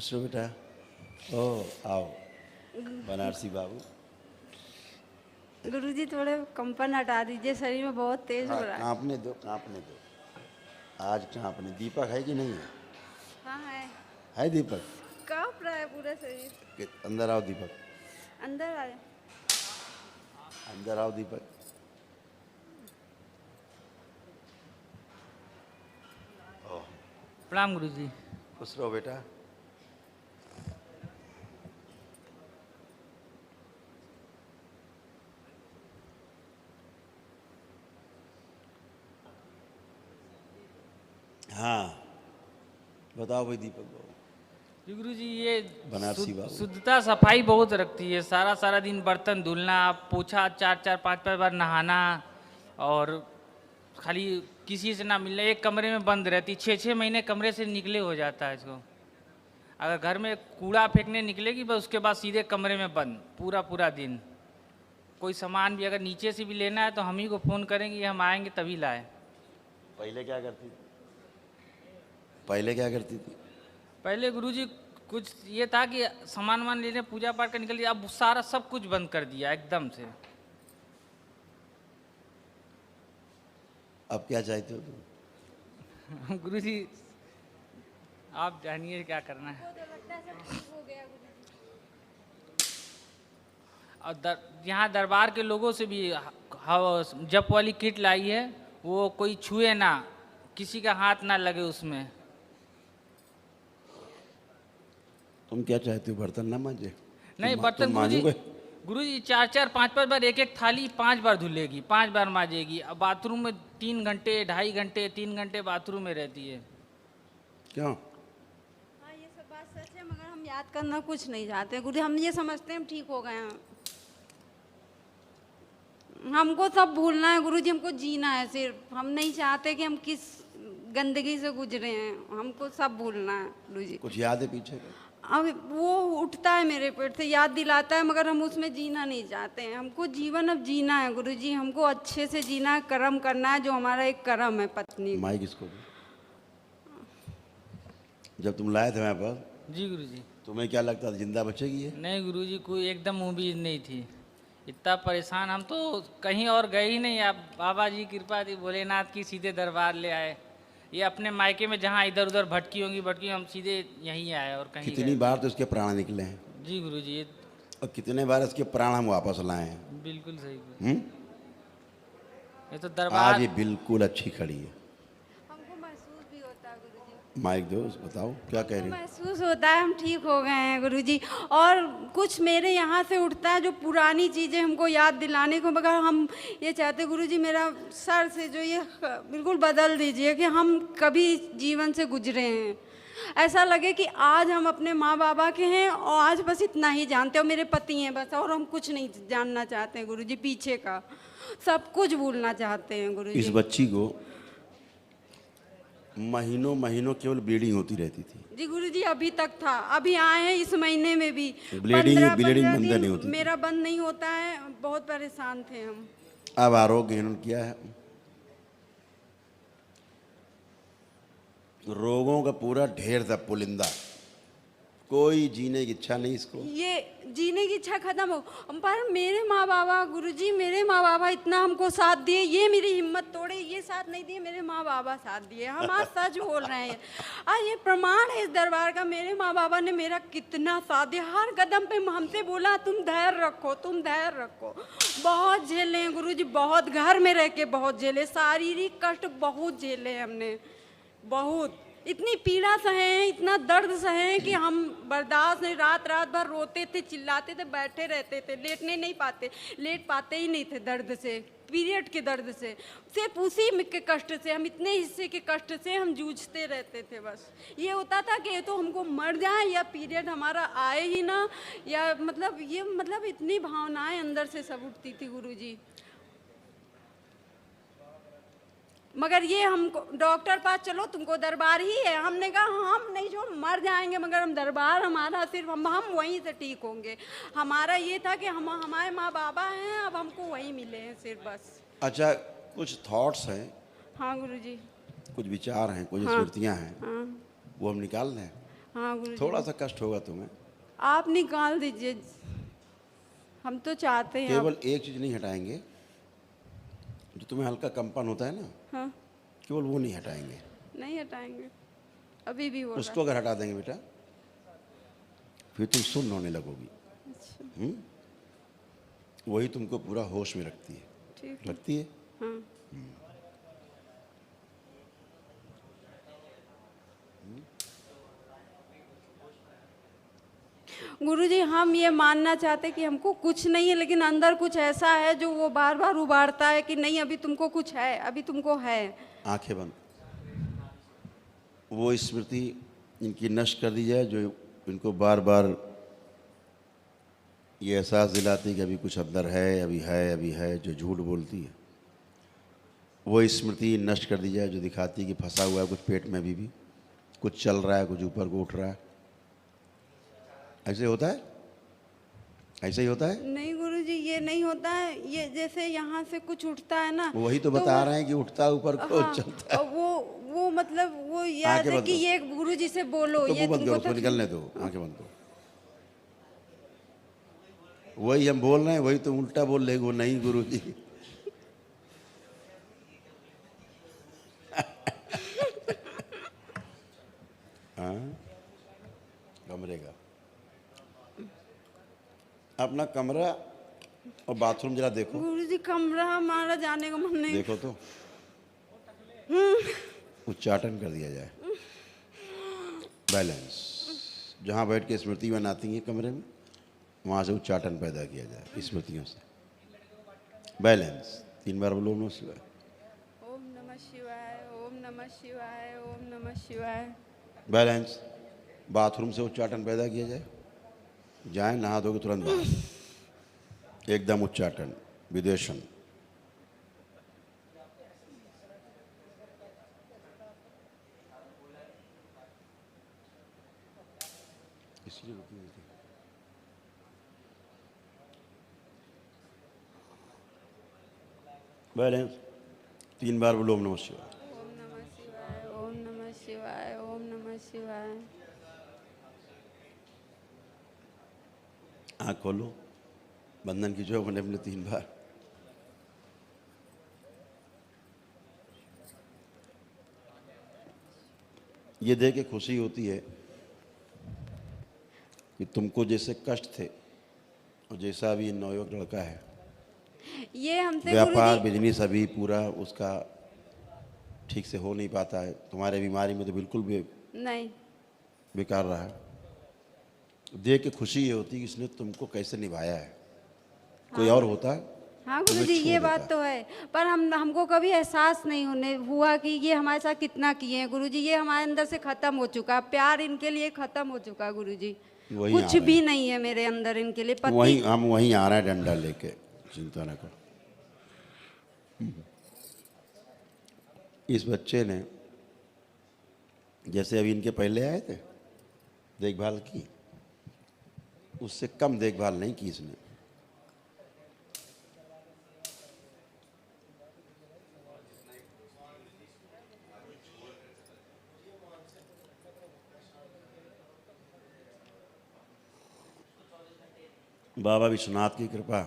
खुश रहो बेटा। ओ आओ बनारसी बाबू। गुरुजी थोड़े कंपन हटा दीजिए, शरीर में बहुत तेज हो रहा है। कांपने दो कांपने दो, आज कांपने। दीपक है कि नहीं है? हाँ है दीपक? कांप रहा है पूरा शरीर। अंदर आओ दीपक, अंदर आ जाए। अंदर आओ दीपक। प्रणाम गुरुजी। खुश रहो बेटा। हाँ बताओ भाई दीपक बाबू। जी गुरुजी, ये बनारसी बाबू। शुद्धता सफाई बहुत रखती है। सारा सारा दिन बर्तन धुलना, पोछा 4-4 5-5 बार नहाना, और खाली किसी से ना मिलना। एक कमरे में बंद रहती, 6-6 महीने कमरे से निकले हो जाता है इसको। अगर घर में कूड़ा फेंकने निकलेगी बस उसके बाद सीधे कमरे में बंद पूरा पूरा दिन। कोई सामान भी अगर नीचे से भी लेना है तो हम ही को फ़ोन करेंगे, हम आएंगे तभी लाए। पहले क्या करती थी? पहले क्या करती थी? पहले गुरुजी कुछ ये था कि सामान वामान लेने पूजा पाठ का निकल दिया, अब सारा सब कुछ बंद कर दिया एकदम से। अब क्या चाहते हो तुम? गुरुजी आप जानिए क्या करना है। और यहाँ दरबार के लोगों से भी जप वाली किट लाई है, वो कोई छुए ना, किसी का हाथ ना लगे उसमें। तुम क्या चाहते हो? बर्तन ना मांजे? नहीं बर्तन गुरुजी 4-4 5-5 बार, एक एक थाली 5 बार धुलेगी, 5 बार मांजेगी। अब बाथरूम में 3 घंटे 2.5 घंटे 3 घंटे बाथरूम में रहती है। क्यों? हाँ ये सब बात सच है, मगर हम याद करना कुछ नहीं चाहते गुरुजी। हम ये समझते हैं हम ठीक हो गए हैं। हमको सब भूलना है गुरुजी, हमको जीना है सिर्फ। हम नहीं चाहते कि हम किस गंदगी से गुजरे हैं, हमको सब भूलना है गुरुजी। कुछ याद है पीछे का? अब वो उठता है मेरे पेट से, याद दिलाता है, मगर हम उसमें जीना नहीं चाहते हैं। हमको जीवन अब जीना है गुरुजी, हमको अच्छे से जीना है, कर्म करना है, जो हमारा एक कर्म है पत्नी। माइक इसको दो। जब तुम लाए थे मेरे पास, जी गुरुजी। तुम्हें क्या लगता था जिंदा बचेगी ये? नहीं गुरुजी, कोई एकदम उम्मीद नहीं थी। इतना परेशान हम तो कहीं और गए ही नहीं। आप बाबा जी कृपा थी, भोलेनाथ की, सीधे दरबार ले आए। ये अपने मायके में जहाँ इधर उधर भटकी होंगी हम सीधे यहीं आए और कहीं कितनी बार तो इसके प्राण निकले हैं? जी गुरुजी, ये और कितने बार इसके प्राण हम वापस लाए हैं? बिल्कुल सही गुरुजी। ये तो आज दरबार। ये बिल्कुल अच्छी खड़ी है। हमको महसूस भी होता है गुरुजी। माइक दो, बताओ क्या कह रही हो? महसूस होता है हम ठीक हो गए हैं गुरुजी। और कुछ मेरे यहाँ से उठता है जो पुरानी चीज़ें हमको याद दिलाने को, मगर हम ये चाहते गुरुजी मेरा सर से जो ये बिल्कुल बदल दीजिए कि हम कभी जीवन से गुजरे हैं। ऐसा लगे कि आज हम अपने माँ बाबा के हैं और आज बस इतना ही जानते हो, मेरे पति हैं बस, और हम कुछ नहीं जानना चाहते हैं गुरुजी। पीछे का सब कुछ भूलना चाहते हैं गुरुजी। इस बच्ची को महीनों महीनों केवल ब्लीडिंग होती रहती थी। जी गुरुजी अभी तक था, अभी आए हैं इस महीने में भी ब्लीडिंग 15 बंद नहीं होती थी। मेरा बंद नहीं होता है, बहुत परेशान थे हम। अब आरोग्यहीन किया है, रोगों का पूरा ढेर था पुलिंदा। कोई जीने की इच्छा नहीं इसको। ये जीने की इच्छा खत्म हो, पर मेरे माँ बाबा गुरुजी, मेरे माँ बाबा इतना हमको साथ दिए, ये मेरी हिम्मत तोड़े, ये साथ नहीं दिए, मेरे माँ बाबा साथ दिए। हम आज सच बोल रहे हैं, आज ये प्रमाण है इस दरबार का। मेरे माँ बाबा ने मेरा कितना साथ दिया, हर कदम पे हमसे बोला तुम धैर्य रखो, तुम धैर्य रखो। बहुत झेले हैं गुरुजी, बहुत घर में रह के बहुत झेले, शारीरिक कष्ट बहुत झेले हमने, बहुत। इतनी पीड़ा सहे हैं, इतना दर्द सहे हैं कि हम बर्दाश्त नहीं। रात रात भर रोते थे, चिल्लाते थे, बैठे रहते थे, लेट पाते ही नहीं थे दर्द से, पीरियड के दर्द से, सिर्फ उसी के कष्ट से, हम इतने हिस्से के कष्ट से हम जूझते रहते थे। बस ये होता था कि ये तो हमको मर जाए या पीरियड हमारा आए ही ना, या मतलब इतनी भावनाएं अंदर से सब उठती थी गुरुजी। मगर ये हमको डॉक्टर पास चलो तुमको दरबार ही है, हमने कहा हम नहीं छोड़, मर जाएंगे मगर हम दरबार हमारा, सिर्फ हम वहीं से ठीक होंगे। हमारा ये था कि हम हमारे माँ बाबा हैं, अब हमको वहीं मिले हैं सिर्फ बस। अच्छा, कुछ थॉट्स हैं? हाँ गुरुजी। कुछ विचार हैं, कुछ हाँ, स्मृतियाँ हैं, हाँ। वो हम निकाल लें। हाँ गुरुजी। थोड़ा सा कष्ट होगा तुम्हें। आप निकाल दीजिए, हम तो चाहते हैं केवल एक चीज़ नहीं हटाएंगे, जो तुम्हें हल्का कंपन होता है ना, हाँ, केवल वो नहीं हटाएंगे। नहीं हटाएंगे, अभी भी हो रहा उसको अगर हटा देंगे बेटा, फिर तुम सुन्न होने लगोगी। है। अच्छा, वही तुमको पूरा होश में रखती है। ठीक है। लगती है। हाँ गुरुजी, हम ये मानना चाहते कि हमको कुछ नहीं है, लेकिन अंदर कुछ ऐसा है जो वो बार बार उबारता है कि नहीं अभी तुमको कुछ है, अभी तुमको है। आंखें बंद। वो स्मृति इनकी नष्ट कर दी जाए जो इनको बार बार ये एहसास दिलाती है कि अभी कुछ अंदर है, अभी है, अभी है, जो झूठ बोलती है। वो स्मृति नष्ट कर दी जाए जो दिखाती है कि फंसा हुआ है कुछ पेट में, अभी भी कुछ चल रहा है, कुछ ऊपर को उठ रहा है। ऐसे होता है, ऐसे ही होता है। नहीं गुरुजी, ये नहीं होता है, ये जैसे यहाँ से कुछ उठता है ना, वही तो बता रहे हैं कि उठता है ऊपर को, हाँ, चलता है। वो मतलब वो याद आंखें है बंद कि करो। ये गुरुजी से बोलो, तो ये मुंह बंद तुमको करो, उसको निकलने दो, आंखें बंद करो। वही हम बोल रहे हैं, वही तुम उल्टा बोल रहे हो। नहीं गुरुजी, हाँ, कमरे का अपना कमरा और बाथरूम जरा देखो। गुरुजी कमरा हमारा जाने का मन नहीं। देखो तो उच्चाटन कर दिया जाए। बैलेंस। जहाँ बैठ के स्मृति बनाती हैं कमरे में, वहाँ से उच्चाटन पैदा किया जाए स्मृतियों से। बैलेंस। 3 बार बोलो नमः शिवाय। ओम नमः शिवाय, ओम नमः शिवाय, ओम नमः शिवाय। बैलेंस। बाथरूम से उच्चाटन पैदा किया जाए। जाए नहा धो के तुरंत बाहर, एकदम उच्चाटन, विदेशन। इसलिए रुकी हुई थी। बैलेंस। 3 बार बोलो ओम नमः शिवाय। ओम नमः शिवाय, ओम नमः शिवाय, ओम नमः शिवाय। आँख खोलो, बंधन कीजिए अपने अपने 3 बार। ये देख के खुशी होती है कि तुमको जैसे कष्ट थे और जैसा अभी नवयुवक लड़का है, ये हमसे व्यापार गुरुजी, बिजनेस अभी पूरा उसका ठीक से हो नहीं पाता है। तुम्हारे बीमारी में तो बिल्कुल भी नहीं, बेकार रहा है। देख के खुशी ये होती है कि इसने तुमको कैसे निभाया है। कोई और होता हाँ तुम्हें गुरुजी छोड़ ये देता। बात तो है, पर हमको कभी एहसास नहीं होने हुआ कि ये हमारे साथ कितना किए हैं गुरुजी। ये हमारे अंदर से खत्म हो चुका, प्यार इनके लिए खत्म हो चुका गुरुजी। वही कुछ आ रहे भी नहीं है मेरे अंदर इनके लिए। पति वहीं हम वहीं आ रहे हैं डंडा लेके, चिंता न करो। इस बच्चे ने जैसे अभी इनके पहले आए थे देखभाल की, उससे कम देखभाल नहीं की इसने। बाबा विश्वनाथ की कृपा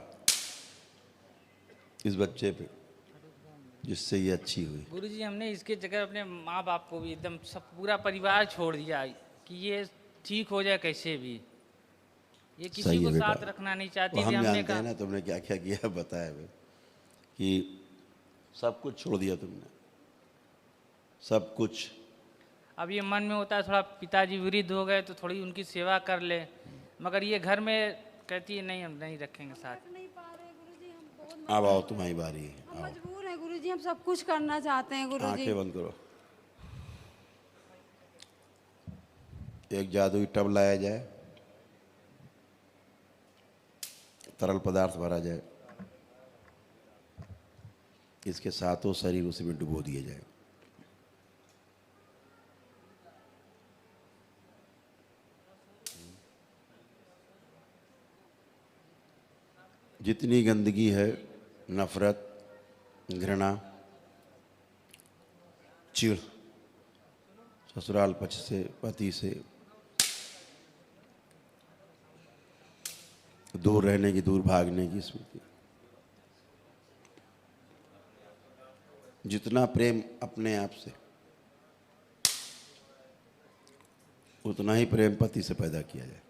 इस बच्चे पे, जिससे ये अच्छी हुई। गुरुजी हमने इसके जगह अपने माँ बाप को भी एकदम सब पूरा परिवार छोड़ दिया कि ये ठीक हो जाए कैसे भी। ये किसी सही को है बेटा। साथ रखना नहीं चाहती वो थी। हम हमने जानते हैं कहा ना तुमने क्या क्या किया, बताया भाई कि सब कुछ छोड़ दिया तुमने, सब कुछ। अब ये मन में होता है थोड़ा पिताजी वृद्ध हो गए तो थोड़ी उनकी सेवा कर ले, मगर ये घर में कहती है नहीं हम नहीं रखेंगे साथ। नहीं पा रहे गुरुजी, हम बहुत अब आओ तुम्हारी बारी है। हम आओ, मजबूर हैं गुरुजी, हम सब कुछ करना चाहते हैं गुरुजी। आंखें बंद करो। एक जादुई टब लाया जाए, तरल पदार्थ भरा जाए, इसके सातों शरीर उसी में डुबो दिए जाए। जितनी गंदगी है, नफरत, घृणा, चिढ़, ससुराल पक्ष से, पति से, दूर रहने की, दूर भागने की स्मृति। जितना प्रेम अपने आप से, उतना ही प्रेम पति से पैदा किया जाए।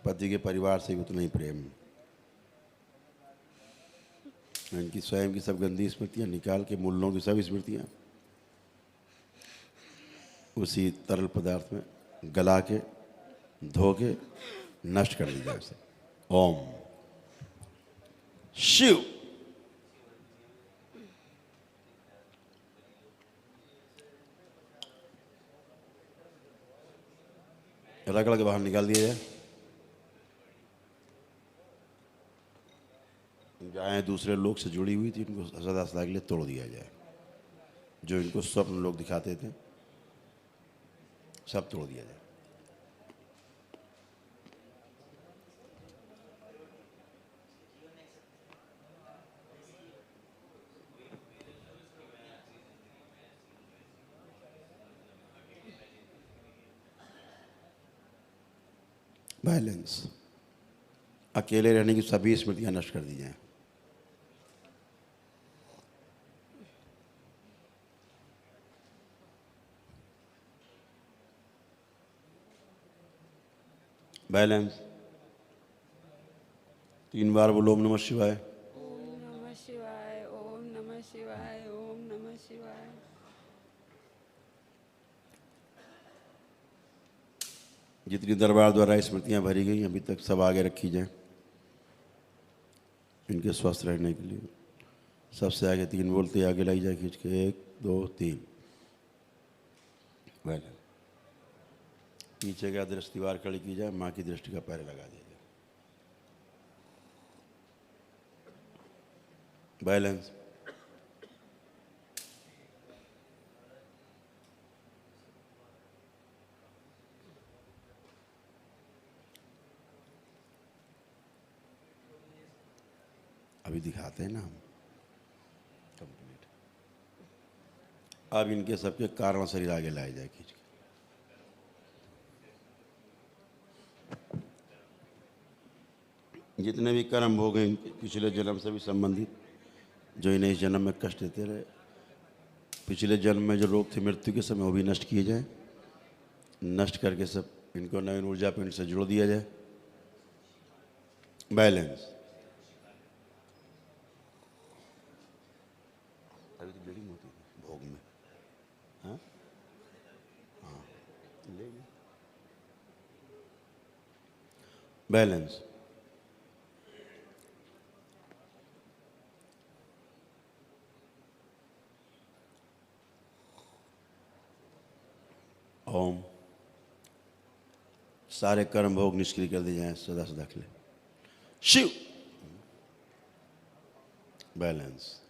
पति के परिवार से भी उतना ही प्रेम। इनकी स्वयं की सब गंदी स्मृतियां निकाल के, मूल्यों की सब स्मृतियां उसी तरल पदार्थ में गला के, धो के नष्ट कर दी जाए उसे। ओम शिव। रगड़ के बाहर निकाल दिया जाए। गायें दूसरे लोग से जुड़ी हुई थी, इनको सदा सदा के लिए तोड़ दिया जाए। जो इनको स्वप्न लोग दिखाते थे, सब तोड़ दिया जाए। बैलेंस। अकेले रहने की सभी स्मृतियां नष्ट कर दी जाएं। बैलेंस। 3 बार बोलो ओम नमः शिवाय। ओम नमः शिवाय, ओम नमः शिवाय, ओम नमः शिवाय। जितनी दरबार द्वारा स्मृतियां भरी गई अभी तक, सब आगे रखी जाए इनके स्वस्थ रहने के लिए। सबसे आगे 3 बोलते आगे लाई जाए खींच के, 1 2 3। बैलेंस। पीछे का दृष्टि दीवार खड़ी की जाए, माँ की दृष्टि का पैर लगा दिया जाए। बैलेंस। अभी दिखाते हैं ना हम कंप्लीट। अब इनके सबके कारण शरीर आगे लाए जाए खींच के। जितने भी कर्म भोग हैं इनके पिछले जन्म से भी संबंधित, जो इन्हें इस जन्म में कष्ट देते रहे, पिछले जन्म में जो रोग थे मृत्यु के समय, वो भी नष्ट किए जाए। नष्ट करके सब इनको नवीन ऊर्जा पिंड से जोड़ दिया जाए। बैलेंस। अभी तो ब्लीडिंग होती है भोग में। हाँ हाँ, ले बैलेंस। ओम। सारे कर्म भोग निष्क्रिय कर दिए जाएं सदा सदा के लिए। शिव। बैलेंस।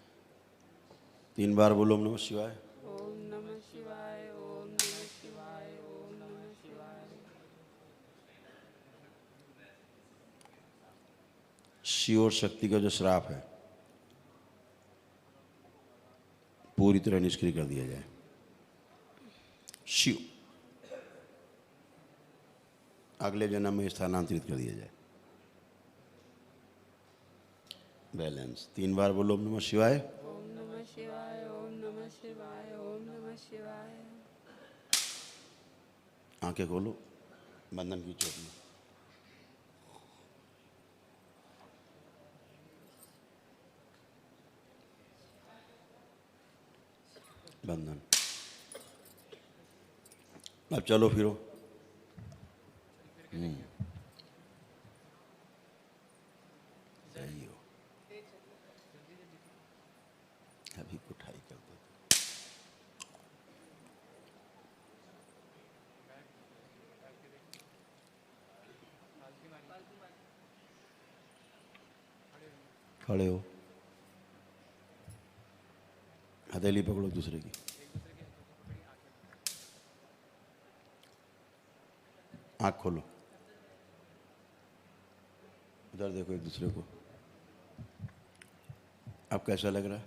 3 बार बोलो ओम नमः शिवाय। ओम नमः शिवाय, ओम नमः शिवाय, ओम नमः शिवाय। शिव और शक्ति का जो श्राप है पूरी तरह निष्क्रिय कर दिया जाए। शिव। अगले जन्म में स्थानांतरित कर दिया जाए। बैलेंस। 3 बार बोलो ओम नमः शिवाय। ओम नमः शिवाय, ओम नमः शिवाय, ओम नमः शिवाय। आंखें खोलो, बंधन की चोट में। बंधन। अब चलो फिरो। सही हो। अभी कुठाई कर दो। खड़े हो। हथेली पकड़ो दूसरे की। आँख खोलो, उधर देखो एक दूसरे को। अब कैसा लग रहा है?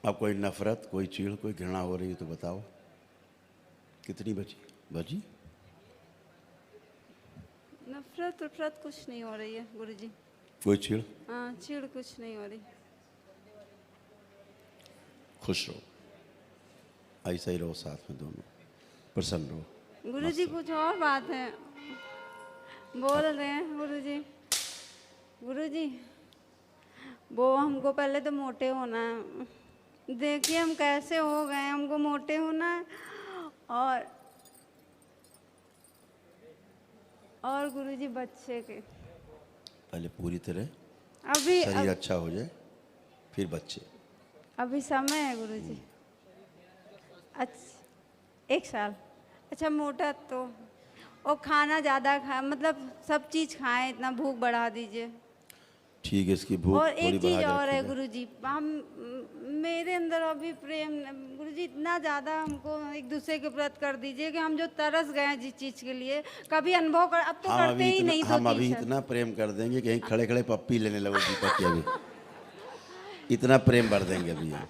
अब कोई नफरत, कोई चीड़, कोई घृणा हो रही है तो बताओ, कितनी बची? नफरत उफरत कुछ नहीं हो रही है गुरुजी। कोई चीड़? हाँ, चिड़ कुछ नहीं हो रही। खुश रहो, ऐसा ही रहो, साथ में दोनों प्रसन्न रहो। गुरुजी कुछ और बात है, बोल रहे हैं गुरुजी। गुरुजी वो हमको पहले तो मोटे होना है, देखिए हम कैसे हो गए, हमको मोटे होना है। और गुरुजी बच्चे के पहले पूरी तरह अभी शरीर अच्छा हो जाए, फिर बच्चे। अभी समय है गुरुजी। अच्छा 1 साल। अच्छा मोटा तो और खाना ज़्यादा खा, मतलब सब चीज़ खाएं, इतना भूख बढ़ा दीजिए। ठीक है, इसकी भूख और थोड़ी एक चीज़ बढ़ा और है के गुरुजी, हम मेरे अंदर अभी प्रेम गुरुजी इतना ज़्यादा हमको एक दूसरे के प्रति कर दीजिए कि हम जो तरस गए हैं जिस चीज़ के लिए कभी अनुभव कर, अब तो करते ही नहीं। हम अभी इतना प्रेम कर देंगे कि कहीं खड़े खड़े पप्पी लेने लगो दीपक की, अभी इतना प्रेम भर देंगे अभी हम।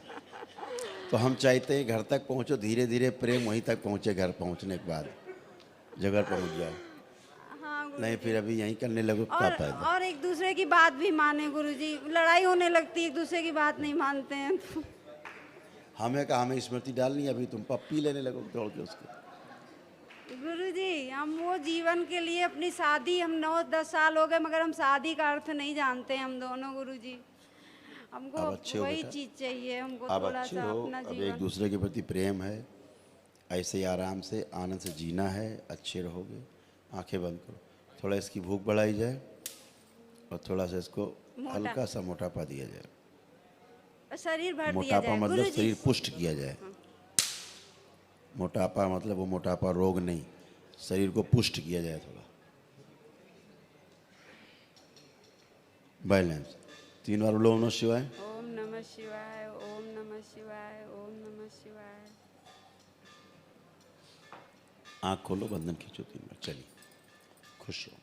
तो हम चाहते हैं घर तक पहुँचो, धीरे धीरे प्रेम वहीं तक पहुँचे, घर पहुँचने के बाद जगह पहुँच जाओ। हाँ नहीं फिर अभी यहीं करने लगो, क्या फायदा। और एक दूसरे की बात भी माने गुरुजी, लड़ाई होने लगती है, एक दूसरे की बात नहीं मानते हैं तो। हमें कहा हमें स्मृति डालनी है, अभी तुम पप्पी लेने लगो दौड़ के उसके। गुरुजी हम वो जीवन के लिए अपनी शादी, हम 9-10 साल हो गए मगर हम शादी का अर्थ नहीं जानते हैं हम दोनों गुरुजी। हमको अब अच्छे हो वही बेटा, चीज़ चाहिए, हमको अब थोड़ा अच्छे सा हो, अपना अब एक जीवन। दूसरे के प्रति प्रेम है, ऐसे ही आराम से आनंद से जीना है, अच्छे रहोगे। आंखें बंद करो, थोड़ा इसकी भूख बढ़ाई जाए और थोड़ा सा इसको हल्का सा मोटापा दिया जाए। शरीर भर दिया मोटापा जाए मतलब गुरुजी। शरीर पुष्ट किया जाए। मोटापा मतलब वो मोटापा रोग नहीं, शरीर को पुष्ट किया जाए थोड़ा। बैलेंस 3 बार बोलो ओम नमः शिवाय। ओम नमः शिवाय, ओम नमः शिवाय, ओम नमः शिवाय। आँख खोलो, बंधन खींचो 3 बार, चलिए खुश रहो।